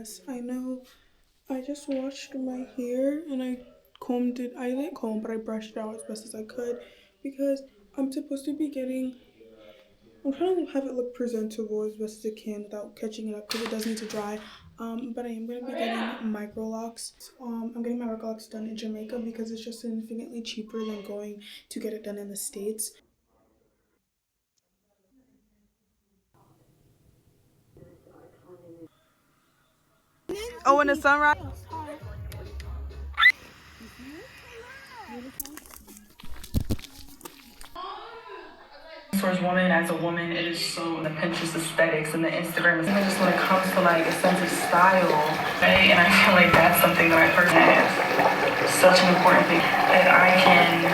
mess. I know I just washed my hair and I combed it. I didn't comb, but I brushed it out as best as I could because I'm supposed to be getting. I'm trying to have it look presentable as best as it can without catching it up because it does need to dry. But I am going to be getting micro locks. I'm getting my micro locks done in Jamaica because it's just significantly cheaper than going to get it done in the States. Oh, when the sunrise. Towards woman as a woman, it is so the Pinterest aesthetics and the Instagram, even just when it comes to like a sense of style, right? And I feel like that's something that I personally have such an important thing that I can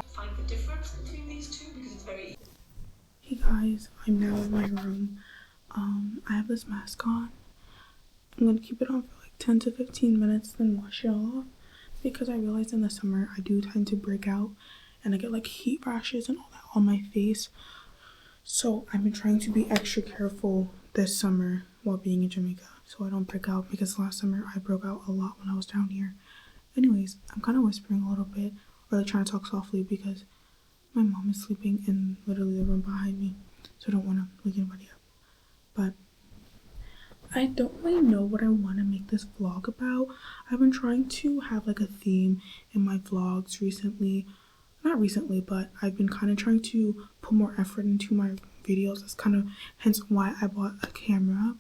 find the difference between these two because it's very. Hey guys, I'm now in my room. I have this mask on. I'm gonna keep it on for like 10 to 15 minutes, then wash it off because I realize in the summer I do tend to break out and I get like heat rashes and all that on my face. So I've been trying to be extra careful this summer while being in Jamaica so I don't break out because last summer I broke out a lot when I was down here. Anyways, I'm kind of whispering a little bit or like trying to talk softly because my mom is sleeping in literally the room behind me, so I don't want to wake anybody up. But I don't really know what I want to make this vlog about. I've been trying to have like a theme in my vlogs recently. Not recently, but I've been kind of trying to put more effort into my videos. That's kind of hence why I bought a camera.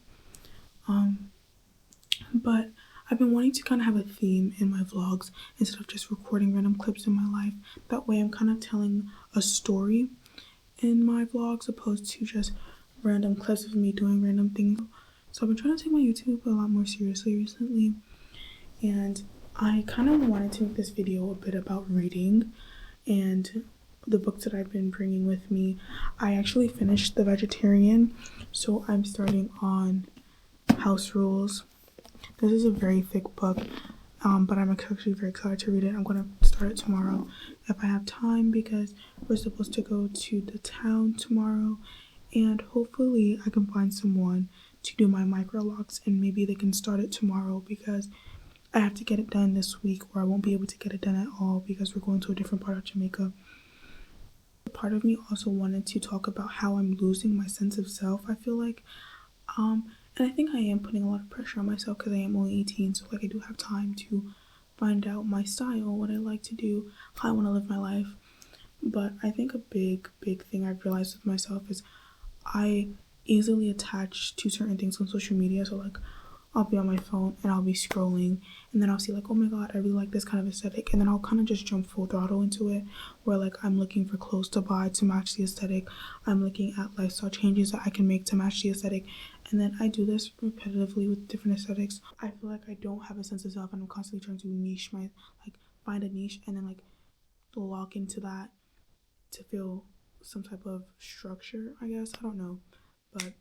But I've been wanting to kind of have a theme in my vlogs instead of just recording random clips in my life. That way I'm kind of telling a story in my vlogs opposed to just random clips of me doing random things. So I've been trying to take my YouTube a lot more seriously recently, and I kind of wanted to make this video a bit about reading and the books that I've been bringing with me. I actually finished The Vegetarian, so I'm starting on House Rules. This is a very thick book, but I'm actually very excited to read it. I'm going to start it tomorrow if I have time because we're supposed to go to the town tomorrow, and hopefully I can find someone to do my micro locks and maybe they can start it tomorrow because I have to get it done this week or I won't be able to get it done at all because we're going to a different part of Jamaica. Part of me also wanted to talk about how I'm losing my sense of self, I feel like. And I think I am putting a lot of pressure on myself because I am only 18, so like I do have time to find out my style, what I like to do, how I want to live my life. But I think a big thing I've realized with myself is I easily attach to certain things on social media. So like I'll be on my phone and I'll be scrolling and then I'll see like, oh my god, I really like this kind of aesthetic, and then I'll kind of just jump full throttle into it where like I'm looking for clothes to buy to match the aesthetic. I'm looking at lifestyle changes that I can make to match the aesthetic, and then I do this repetitively with different aesthetics. I feel like I don't have a sense of self and I'm constantly trying to niche my like find a niche and then like lock into that to feel some type of structure, I guess. I don't know, but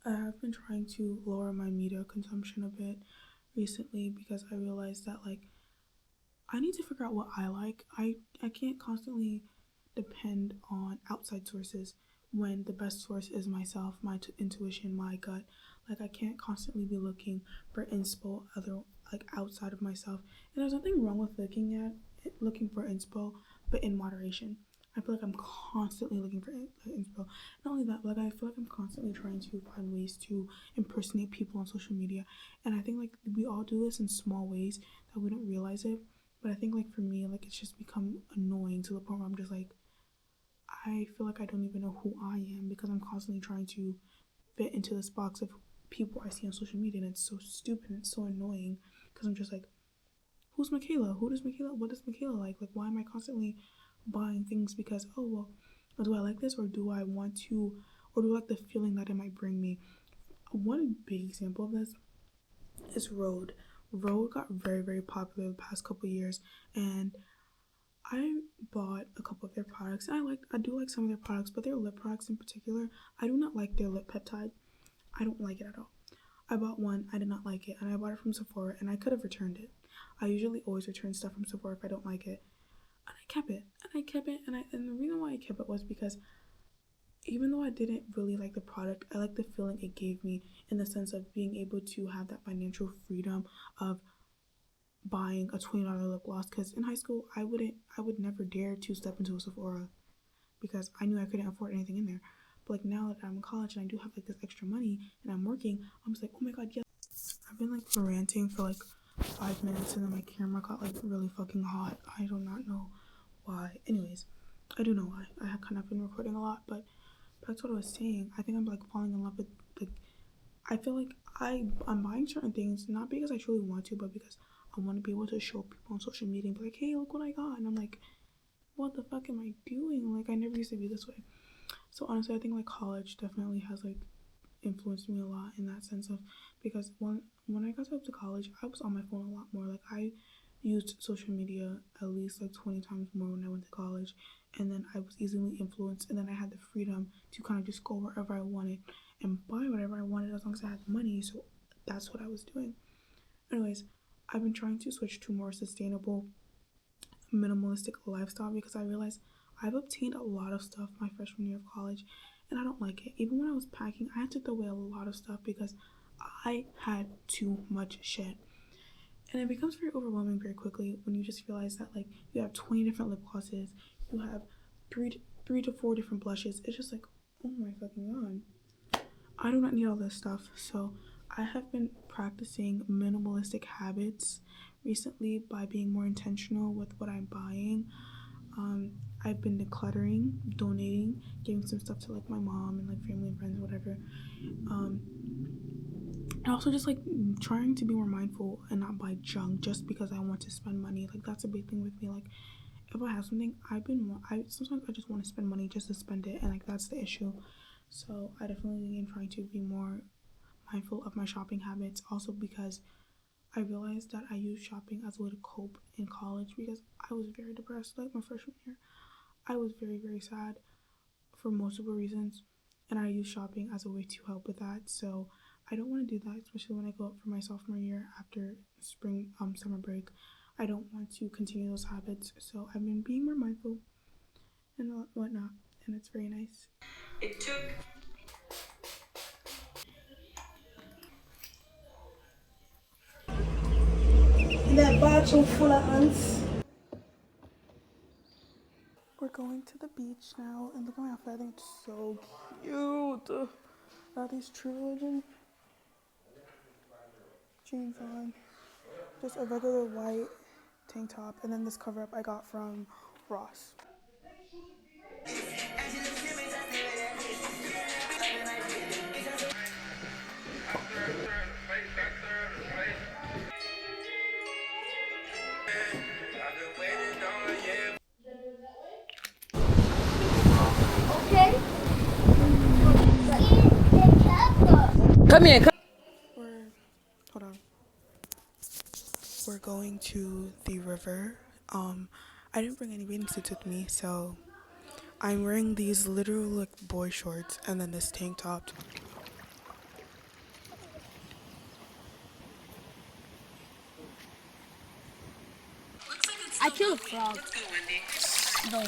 I have been trying to lower my media consumption a bit recently because I realized that like I need to figure out what I like. I can't constantly depend on outside sources when the best source is myself, my intuition, my gut. Like I can't constantly be looking for inspo other like outside of myself. And there's nothing wrong with looking for inspo, but in moderation. I feel like I'm constantly looking for inspo. Not only that, but like I feel like I'm constantly trying to find ways to impersonate people on social media. And I think like we all do this in small ways that we don't realize it. But I think like for me, like it's just become annoying to the point where I'm just like, I feel like I don't even know who I am because I'm constantly trying to fit into this box of people I see on social media, and it's so stupid and it's so annoying because I'm just like, who's Michaela? Who does Michaela? What does Michaela like? Like, why am I constantly buying things because, oh, well, do I like this or do I want to, or do I like the feeling that it might bring me? One big example of this is Rode. Rode got very popular the past couple years, and I bought a couple of their products. I do like some of their products, but their lip products in particular, I do not like their lip peptide. I don't like it at all. I bought one, I did not like it, and I bought it from Sephora, and I could have returned it. I usually always return stuff from Sephora if I don't like it. And I kept it, and the reason why I kept it was because even though I didn't really like the product, I like the feeling it gave me in the sense of being able to have that financial freedom of buying a $20 lip gloss. Because in high school, I would never dare to step into a Sephora because I knew I couldn't afford anything in there. But like now that I'm in college and I do have like this extra money and I'm working, I'm just like, oh my god, yes. I've been like ranting for like 5 minutes and then my camera got like really fucking hot. I do not know why. Anyways, I do know why. I have kind of been recording a lot, but that's what I was saying. I think I'm like falling in love with like, I feel like I'm buying certain things not because I truly want to, but because I want to be able to show people on social media and be like, hey, look what I got. And I'm like, what the fuck am I doing? Like, I never used to be this way. So honestly, I think like college definitely has like influenced me a lot in that sense of, because when I got up to college, I was on my phone a lot more. Like I used social media at least like 20 times more when I went to college, and then I was easily influenced, and then I had the freedom to kind of just go wherever I wanted and buy whatever I wanted as long as I had the money. So that's what I was doing. Anyways, I've been trying to switch to more sustainable, minimalistic lifestyle because I realized I've obtained a lot of stuff my freshman year of college and I don't like it. Even when I was packing, I had to throw away a lot of stuff because I had too much shit. And it becomes very overwhelming very quickly when you just realize that like you have 20 different lip glosses, you have three to four different blushes. It's just like, oh my fucking god. I do not need all this stuff. So I have been practicing minimalistic habits recently by being more intentional with what I'm buying. I've been decluttering, donating, giving some stuff to like my mom and like family and friends, whatever. And also just like trying to be more mindful and not buy junk just because I want to spend money. Like that's a big thing with me. Like if I have something, I sometimes I just want to spend money just to spend it, and like that's the issue. So I definitely am trying to be more mindful of my shopping habits. Also because I realized that I used shopping as a way to cope in college because I was very depressed. Like my freshman year, I was very very sad for multiple reasons, and I use shopping as a way to help with that. So I don't want to do that, especially when I go up for my sophomore year after summer break. I don't want to continue those habits, so I've been being more mindful and whatnot, and it's very nice. It took That bathroom full of ants. We're going to the beach now, and look at my outfit. I think it's so cute. Got these True Religion jeans on, just a regular white tank top, and then this cover up I got from Ross. Okay. Come here. We're hold on. We're going to the river. I didn't bring any bathing suits with me, so I'm wearing these literal like boy shorts and then this tank top. I killed a frog. Let's go, Wendy. No.